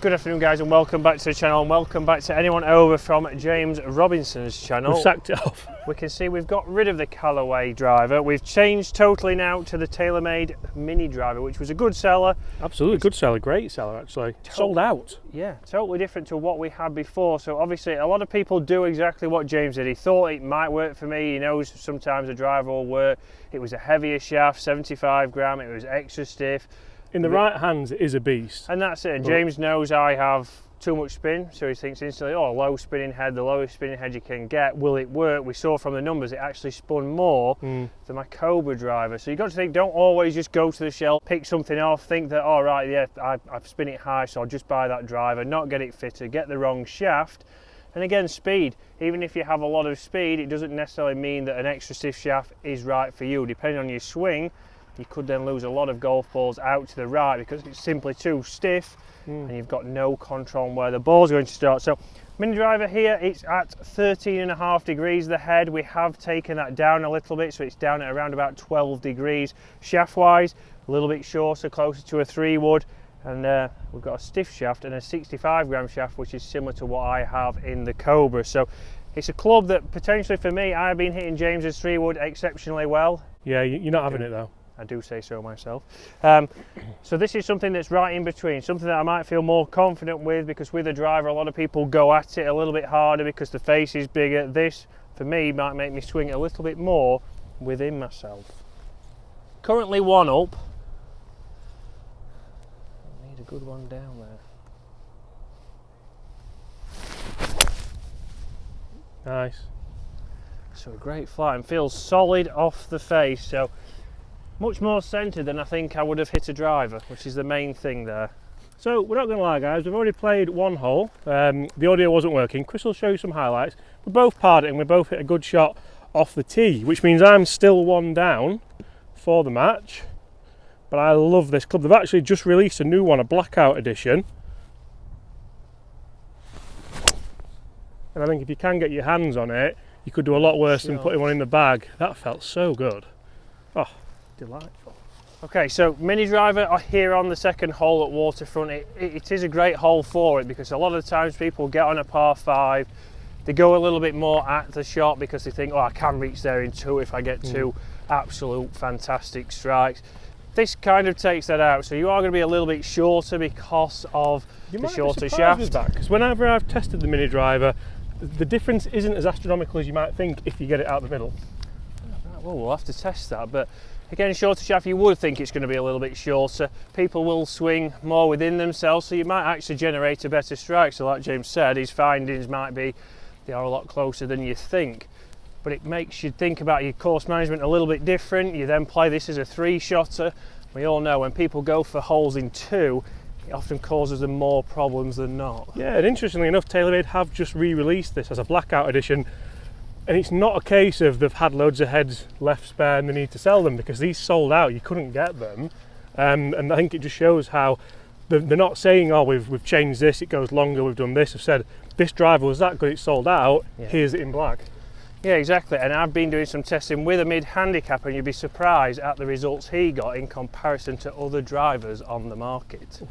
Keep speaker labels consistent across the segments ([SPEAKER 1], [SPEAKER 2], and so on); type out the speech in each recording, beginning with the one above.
[SPEAKER 1] Good afternoon guys and welcome back to the channel and welcome back to anyone over from James Robinson's channel.
[SPEAKER 2] We've sacked it off.
[SPEAKER 1] We can see we've got rid of the Callaway driver. We've changed totally now to the Taylormade Mini Driver, which was a good seller.
[SPEAKER 2] Absolutely, good seller, great seller actually. Sold out.
[SPEAKER 1] Yeah, totally different to what we had before. So obviously a lot of people do exactly what James did. He thought it might work for me. He knows sometimes a driver will work. It was a heavier shaft, 75 gram, it was extra stiff.
[SPEAKER 2] In the right hands, it is a beast.
[SPEAKER 1] And that's it. And James knows I have too much spin, so he thinks instantly, oh, low spinning head, the lowest spinning head you can get. Will it work? We saw from the numbers it actually spun more than my Cobra driver. So you've got to think, don't always just go to the shelf, pick something off, think that, all right, yeah, I've spin it high, so I'll just buy that driver, not get it fitted, get the wrong shaft. And again, speed. Even if you have a lot of speed, it doesn't necessarily mean that an extra stiff shaft is right for you. Depending on your swing, you could then lose a lot of golf balls out to the right because it's simply too stiff and you've got no control on where the ball's going to start. So Mini Driver here, it's at 13.5 degrees the head. We have taken that down a little bit, so it's down at around about 12 degrees. Shaft wise, a little bit shorter, closer to a 3-wood, and we've got a stiff shaft and a 65 gram shaft, which is similar to what I have in the Cobra. So it's a club that potentially for me, I've been hitting James's 3-wood exceptionally well.
[SPEAKER 2] Yeah, you're not having it though.
[SPEAKER 1] I do say so myself. So this is something that's right in between, something that I might feel more confident with, because with a driver a lot of people go at it a little bit harder because the face is bigger. This for me might make me swing a little bit more within myself. Currently one up. I need a good one down there.
[SPEAKER 2] Nice.
[SPEAKER 1] So a great flight and feels solid off the face. So much more centred than I think I would have hit a driver, which is the main thing there.
[SPEAKER 2] So we're not going to lie guys, we've already played one hole. The audio wasn't working. Chris will show you some highlights. We both parred it and we both hit a good shot off the tee, which means I'm still one down for the match. But I love this club. They've actually just released a new one, a blackout edition. And I think if you can get your hands on it, you could do a lot worse than putting one in the bag. That felt so good. Oh, delightful.
[SPEAKER 1] Okay, so Mini Driver are here on the second hole at Waterfront. It is a great hole for it because a lot of the times people get on a par 5, they go a little bit more at the shot because they think, oh, I can reach there in 2 if I get 2 absolute fantastic strikes. This kind of takes that out, so you are going to be a little bit shorter because of the shorter shaft.
[SPEAKER 2] Because whenever I've tested the Mini Driver, the difference isn't as astronomical as you might think if you get it out the middle.
[SPEAKER 1] Well, we'll have to test that, but again, shorter shaft, you would think it's going to be a little bit shorter. People will swing more within themselves, so you might actually generate a better strike. So like James said, his findings might be they are a lot closer than you think. But it makes you think about your course management a little bit different. You then play this as a 3-shotter. We all know when people go for holes in 2, it often causes them more problems than not.
[SPEAKER 2] Yeah, and interestingly enough, Taylormade have just re-released this as a blackout edition. And it's not a case of they've had loads of heads left spare and they need to sell them, because these sold out, you couldn't get them. And I think it just shows how they're not saying, oh, we've changed this, it goes longer, we've done this. They've said, this driver was that good, it sold out, here's it in black.
[SPEAKER 1] Yeah, exactly. And I've been doing some testing with a mid handicap and you'd be surprised at the results he got in comparison to other drivers on the market.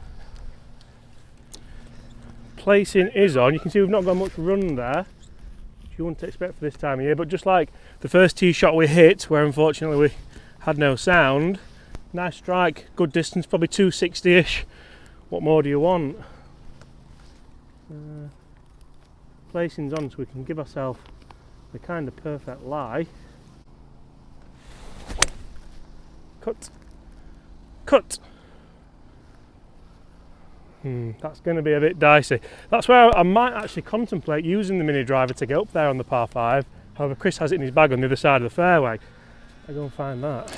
[SPEAKER 2] Placing is on. You can see we've not got much run there, you wouldn't expect for this time of year, but just like the first tee shot we hit, where unfortunately we had no sound, nice strike, good distance, probably 260-ish. What more do you want? Placing's on, so we can give ourselves the kind of perfect lie. Cut. Cut. That's going to be a bit dicey. That's where I might actually contemplate using the Mini Driver to get up there on the par 5. However, Chris has it in his bag on the other side of the fairway. I'll go and find that.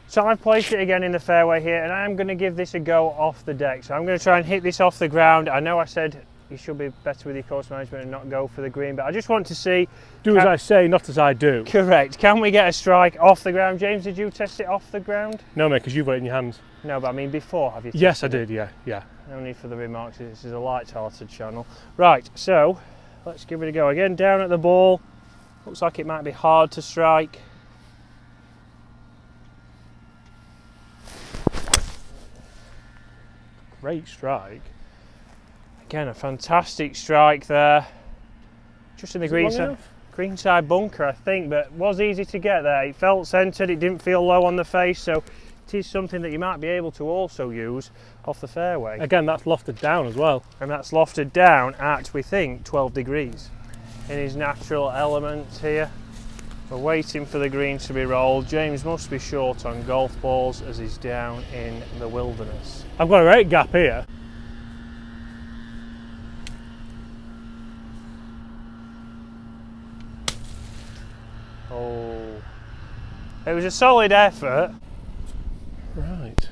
[SPEAKER 1] So I've placed it again in the fairway here, and I'm going to give this a go off the deck. So I'm going to try and hit this off the ground. I know I said you should be better with your course management and not go for the green, but I just want to see.
[SPEAKER 2] Do as I say, not as I do.
[SPEAKER 1] Correct. Can we get a strike off the ground? James, did you test it off the ground?
[SPEAKER 2] No, mate, because you've got it in your hands.
[SPEAKER 1] No, but I mean before, have you tested
[SPEAKER 2] Yes, I did, yeah.
[SPEAKER 1] No need for the remarks, this is a light-hearted channel. Right, so let's give it a go. Again, down at the ball. Looks like it might be hard to strike.
[SPEAKER 2] Great strike.
[SPEAKER 1] Again, a fantastic strike there. Just in the green side bunker, I think, but was easy to get there. It felt centred, it didn't feel low on the face, so it is something that you might be able to also use off the fairway.
[SPEAKER 2] Again, that's lofted down as well.
[SPEAKER 1] And that's lofted down at, we think, 12 degrees. In his natural element here. We're waiting for the greens to be rolled. James must be short on golf balls as he's down in the wilderness.
[SPEAKER 2] I've got a great gap here.
[SPEAKER 1] Oh, it was a solid effort.
[SPEAKER 2] Right.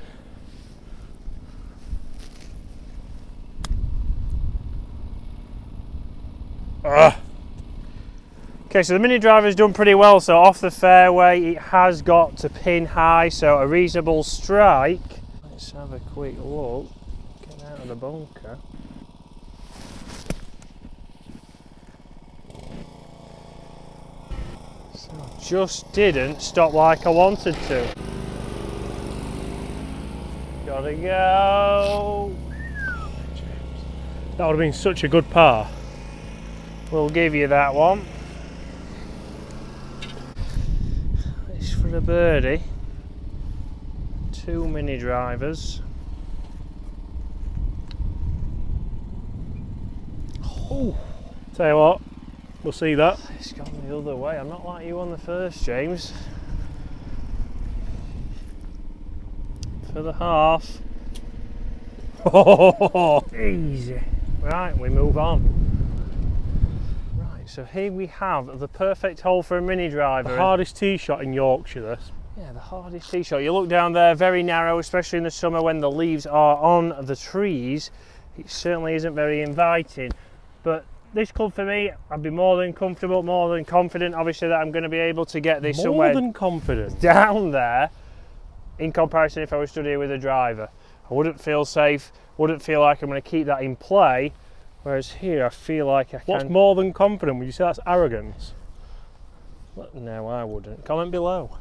[SPEAKER 1] Okay, so the mini driver's done pretty well. So off the fairway, it has got to pin high, so a reasonable strike. Let's have a quick look. Get out of the bunker. So just didn't stop like I wanted to. Gotta go.
[SPEAKER 2] That would have been such a good par.
[SPEAKER 1] We'll give you that one. It's for a birdie. 2 mini drivers.
[SPEAKER 2] Oh, tell you what, we'll see that.
[SPEAKER 1] It's gone the other way. I'm not like you on the first, James. For the half.
[SPEAKER 2] Oh,
[SPEAKER 1] easy. Right, we move on. Right, so here we have the perfect hole for a mini driver.
[SPEAKER 2] The hardest tee shot in Yorkshire, this.
[SPEAKER 1] Yeah, the hardest tee shot. You look down there, very narrow, especially in the summer when the leaves are on the trees. It certainly isn't very inviting. But this club for me, I'd be more than comfortable, more than confident, obviously, that I'm going to be able to get this somewhere
[SPEAKER 2] more than confident
[SPEAKER 1] down there in comparison if I was stood here with a driver. I wouldn't feel safe, wouldn't feel like I'm going to keep that in play, whereas here I feel like I can.
[SPEAKER 2] What's more than confident? Would you say that's arrogance?
[SPEAKER 1] No, I wouldn't. Comment below.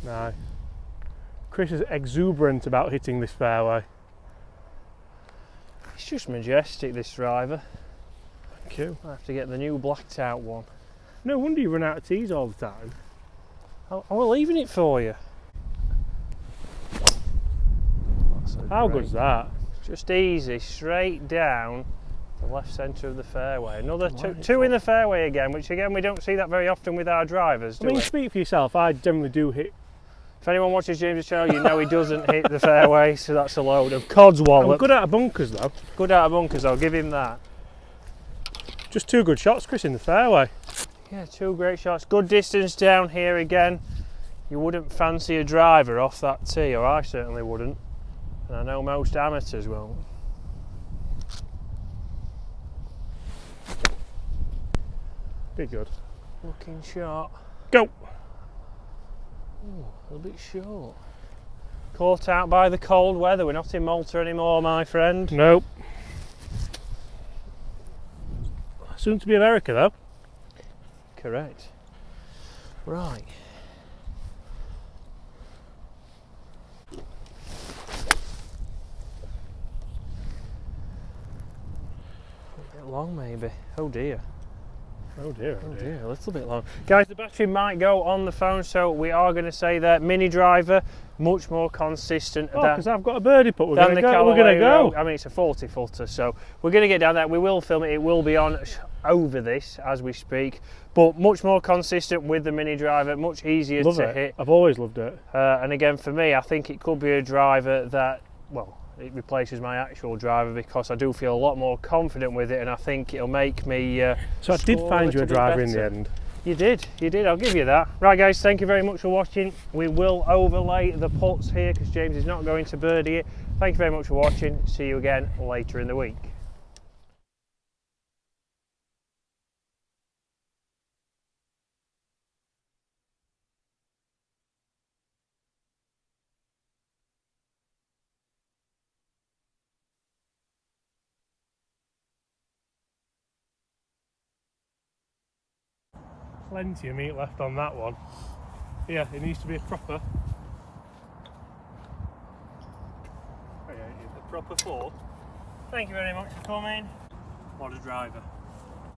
[SPEAKER 2] No. Chris is exuberant about hitting this fairway.
[SPEAKER 1] It's just majestic, this driver.
[SPEAKER 2] Thank you.
[SPEAKER 1] I have to get the new blacked out one.
[SPEAKER 2] No wonder you run out of tees all the time.
[SPEAKER 1] We're leaving it for you.
[SPEAKER 2] How good's that?
[SPEAKER 1] Just easy, straight down the left centre of the fairway. Another two in the fairway again, which again we don't see that very often with our drivers, do we?
[SPEAKER 2] Speak for yourself, I generally do hit.
[SPEAKER 1] If anyone watches James' channel, you know he doesn't hit the fairway, so that's a load of codswallop.
[SPEAKER 2] I'm good out of bunkers though.
[SPEAKER 1] Good out of bunkers, I'll give him that.
[SPEAKER 2] Just 2 good shots, Chris, in the fairway.
[SPEAKER 1] Yeah, 2 great shots. Good distance down here again. You wouldn't fancy a driver off that tee, or I certainly wouldn't. And I know most amateurs won't.
[SPEAKER 2] Be good.
[SPEAKER 1] Looking shot.
[SPEAKER 2] Go!
[SPEAKER 1] Ooh, a little bit short. Caught out by the cold weather. We're not in Malta anymore, my friend.
[SPEAKER 2] Nope. Soon to be America though.
[SPEAKER 1] Correct. Right. A bit long maybe. Oh dear.
[SPEAKER 2] Oh dear,
[SPEAKER 1] Oh dear, a little bit long. Guys, the battery might go on the phone, so we are going to say that mini driver, much more consistent
[SPEAKER 2] than... because I've got a birdie putt, we're going to
[SPEAKER 1] go. I mean, it's a 40 footer, so we're going to get down there. We will film it, it will be on over this as we speak, but much more consistent with the mini driver, much easier to hit.
[SPEAKER 2] I've always loved it.
[SPEAKER 1] And again, for me, I think it could be a driver that, well, it replaces my actual driver because I do feel a lot more confident with it, and I think it'll make me
[SPEAKER 2] so I did find you a driver in the end.
[SPEAKER 1] You did, I'll give you that. Right guys, thank you very much for watching. We will overlay the putts here because James is not going to birdie it. Thank you very much for watching. See you again later in the week.
[SPEAKER 2] Plenty of meat left on that one. Yeah, it needs to be a proper proper 4.
[SPEAKER 1] Thank you very much for coming. What a driver.